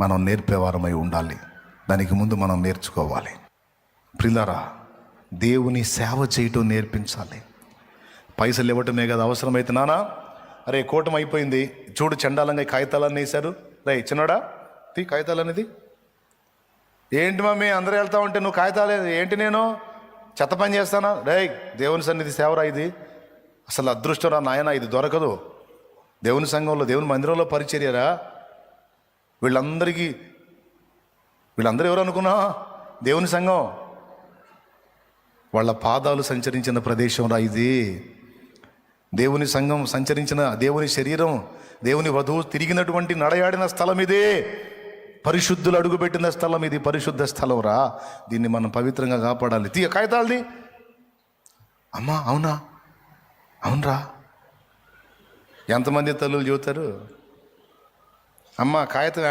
మనం నేర్పేవారమై ఉండాలి. దానికి ముందు మనం నేర్చుకోవాలి. ప్రియులారా, దేవుని సేవ చేయటం నేర్పించాలి. పైసలు ఇవ్వటమే కదా అవసరమైతే, నానా అరే కూటమి అయిపోయింది చూడు, చండాలంగా కాగితాలన్నీ వేశారు, రే చిన్నోడా తీ కాగితాలు అనేది. ఏంటి మమ్మీ అందరూ వెళ్తా ఉంటే నువ్వు కాగితాలు ఏంటి, నేను చెత్త పని చేస్తానా? రే దేవుని సన్నిధి సేవరా ఇది, అసలు అదృష్టం రా నాయన, ఇది దొరకదు. దేవుని సంఘంలో దేవుని మందిరంలో పరిచర్యరా. వీళ్ళందరూ ఎవరు అనుకున్నా? దేవుని సంఘం. వాళ్ళ పాదాలు సంచరించిన ప్రదేశం రా ఇది. దేవుని సంఘం సంచరించిన, దేవుని శరీరం, దేవుని వధువు తిరిగినటువంటి నడయాడిన స్థలం ఇదే. పరిశుద్ధులు అడుగుపెట్టిన స్థలం ఇది, పరిశుద్ధ స్థలం రా. దీన్ని మనం పవిత్రంగా కాపాడాలి. తీయ కాగితాలది. అమ్మా అవునా? అవునరా. ఎంతమంది తల్లులు చెబుతారు, అమ్మ కాగితం